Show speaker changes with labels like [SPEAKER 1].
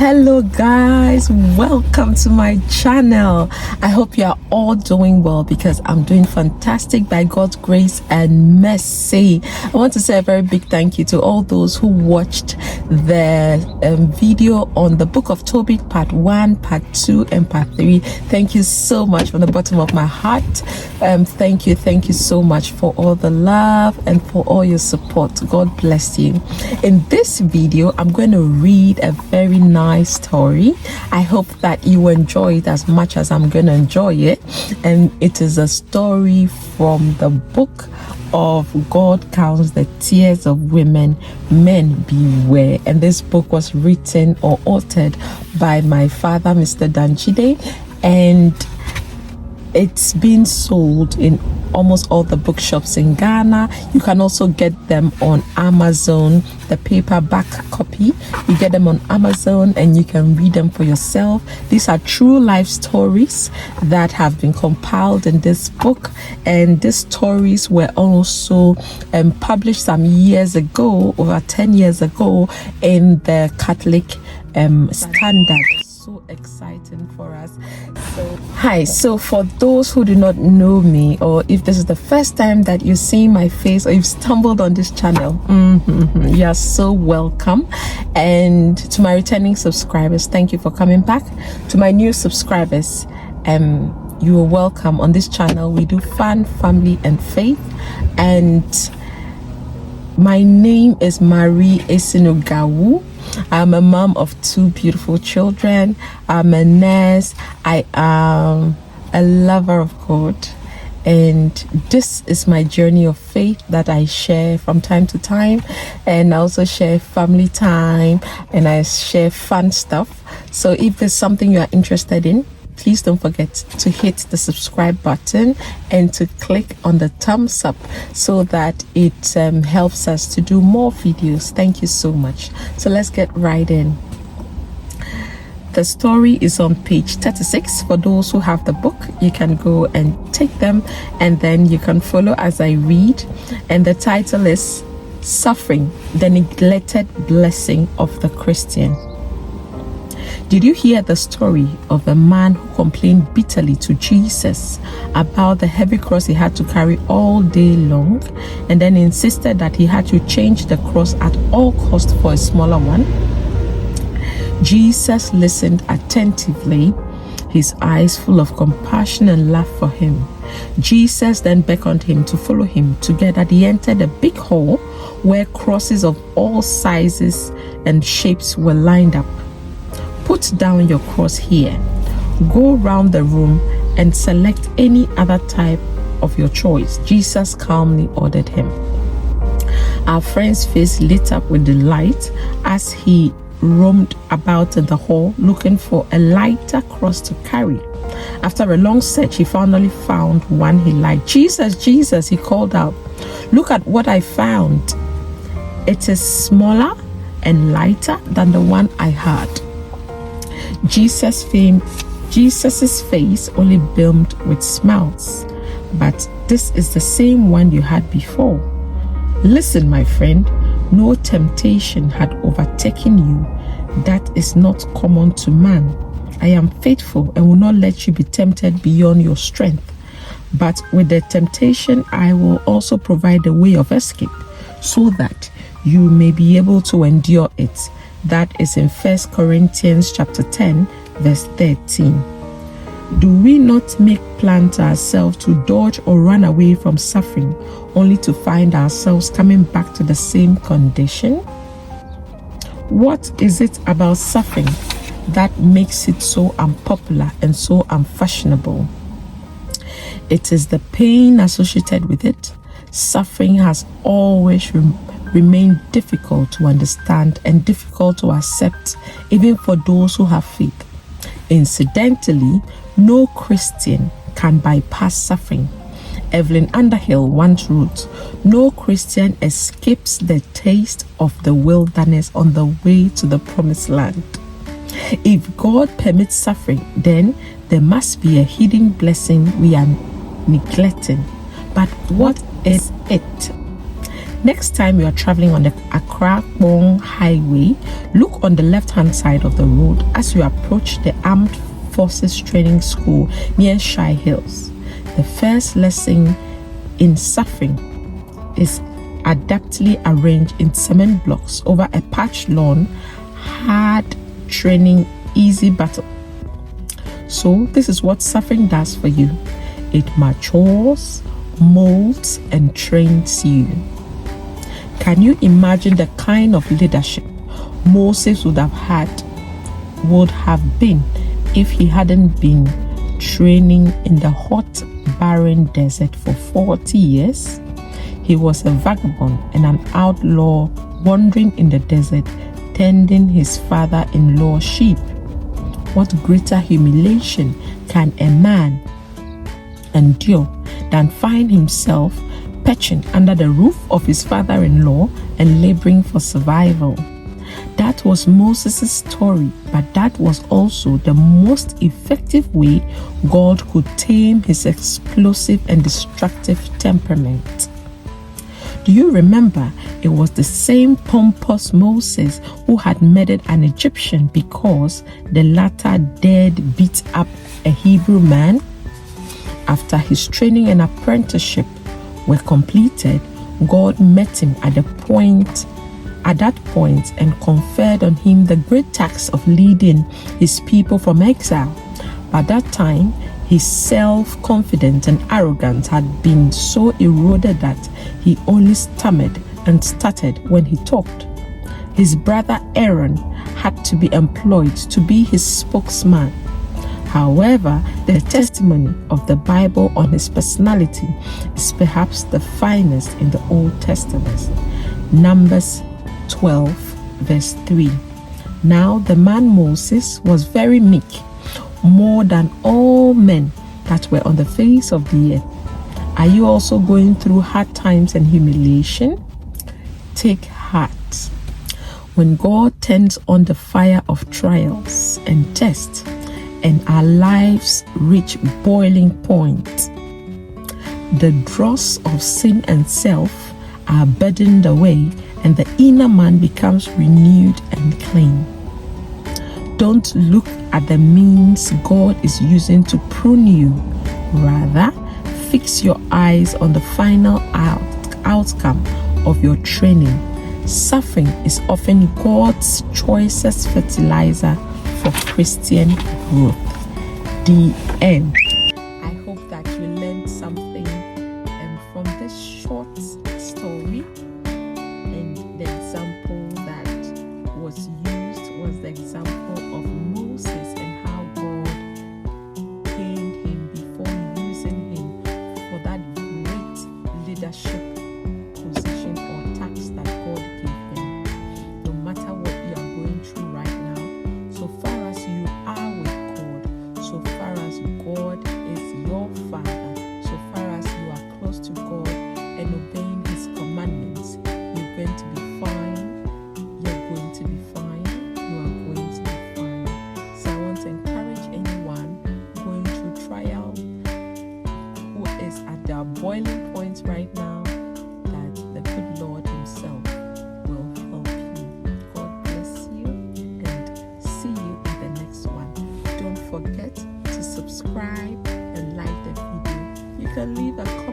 [SPEAKER 1] Hello guys, welcome to my channel. I hope you are all doing well because I'm doing fantastic by God's grace and mercy. I want to say a very big thank you to all those who watched the video on the book of Tobit part 1, part 2 and part 3. Thank you so much from the bottom of my heart. Thank you so much for all the love and for all your support. God bless you. In this video, I'm going to read a very nice story. I hope that you enjoy it as much as I'm going to enjoy it. And it is a story from the book of God Counts the Tears of Women, Men Beware. And this book was written or authored by my father, Mr. Dan-Dzide, and it's been sold in almost all the bookshops in Ghana. You can also get them on Amazon, the paperback copy. You get them on Amazon and you can read them for yourself. These are true life stories that have been compiled in this book, and these stories were also published some years ago, over 10 years ago, in the Catholic Standard. So exciting for us. So for those who do not know me, or if this is the first time that you see my face or you've stumbled on this channel, you are so welcome. And to my returning subscribers, thank you for coming back. To my new subscribers, you are welcome. On this channel we do fun, family and faith, and my name is Marie Esinugawu. I'm a mom of 2 beautiful children. I'm a nurse. I am a lover of God. And this is my journey of faith that I share from time to time. And I also share family time and I share fun stuff. So if there's something you are interested in, please don't forget to hit the subscribe button and to click on the thumbs up so that it helps us to do more videos. Thank you so much. So let's get right in. The story is on page 36. For those who have the book, you can go and take them and then you can follow as I read. And the title is Suffering, the Neglected Blessing of the Christian. Did you hear the story of the man who complained bitterly to Jesus about the heavy cross he had to carry all day long, and then insisted that he had to change the cross at all costs for a smaller one? Jesus listened attentively, his eyes full of compassion and love for him. Jesus then beckoned him to follow him. Together they entered a big hall where crosses of all sizes and shapes were lined up. Put down your cross here. Go round the room and select any other type of your choice, Jesus calmly ordered him. Our friend's face lit up with delight as he roamed about in the hall looking for a lighter cross to carry. After a long search, he finally found one he liked. Jesus, Jesus, he called out, look at what I found. It is smaller and lighter than the one I had. Jesus's face only beamed with smiles. But this is the same one you had before. Listen, my friend, no temptation had overtaken you that is not common to man. I am faithful and will not let you be tempted beyond your strength. But with the temptation, I will also provide a way of escape so that you may be able to endure it. That is in 1 Corinthians chapter 10, verse 13. Do we not make plans ourselves to dodge or run away from suffering, only to find ourselves coming back to the same condition? What is it about suffering that makes it so unpopular and so unfashionable? It is the pain associated with it. Suffering has always remain difficult to understand and difficult to accept, even for those who have faith. Incidentally, no Christian can bypass suffering. Evelyn Underhill once wrote, no Christian escapes the taste of the wilderness on the way to the promised land. If God permits suffering, then there must be a hidden blessing we are neglecting. But what is it? Next time you are traveling on the Accra-Bong Highway, look on the left-hand side of the road as you approach the Armed Forces Training School near Shy Hills. The first lesson in surfing is adeptly arranged in cement blocks over a patch lawn, hard training, easy battle. So this is what surfing does for you. It matures, molds, and trains you. Can you imagine the kind of leadership Moses would have been if he hadn't been training in the hot, barren desert for 40 years? He was a vagabond and an outlaw wandering in the desert, tending his father-in-law's sheep. What greater humiliation can a man endure than find himself perching under the roof of his father-in-law and laboring for survival? That was Moses' story, but that was also the most effective way God could tame his explosive and destructive temperament. Do you remember it was the same pompous Moses who had murdered an Egyptian because the latter dared beat up a Hebrew man? After his training and apprenticeship were completed, God met him at that point and conferred on him the great task of leading his people from exile. By that time, his self-confidence and arrogance had been so eroded that he only stammered and stuttered when he talked. His brother Aaron had to be employed to be his spokesman. However, the testimony of the Bible on his personality is perhaps the finest in the Old Testament. Numbers 12, verse 3. Now the man Moses was very meek, more than all men that were on the face of the earth. Are you also going through hard times and humiliation? Take heart. When God turns on the fire of trials and tests, and our lives reach boiling point, the dross of sin and self are burdened away, and the inner man becomes renewed and clean. Don't look at the means God is using to prune you. Rather, fix your eyes on the final outcome of your training. Suffering is often God's choicest fertilizer for Christian growth. The end. I hope that you learned something from this short story, and the example that was used was the example of Moses and how God tamed him before using him for that great leadership position or task that God gave him. No matter what you are going through right now, so far as you are with God, so far as God is your Father, so far as you are close to God and obeying His commandments, you're going to be fine. You're going to be fine. You are going to be fine. So I want to encourage anyone going through trial who is at their boiling point right now, that the good Lord Himself will help you. God bless you, and see you in the next one. Don't forget to subscribe and like the video. You can leave a comment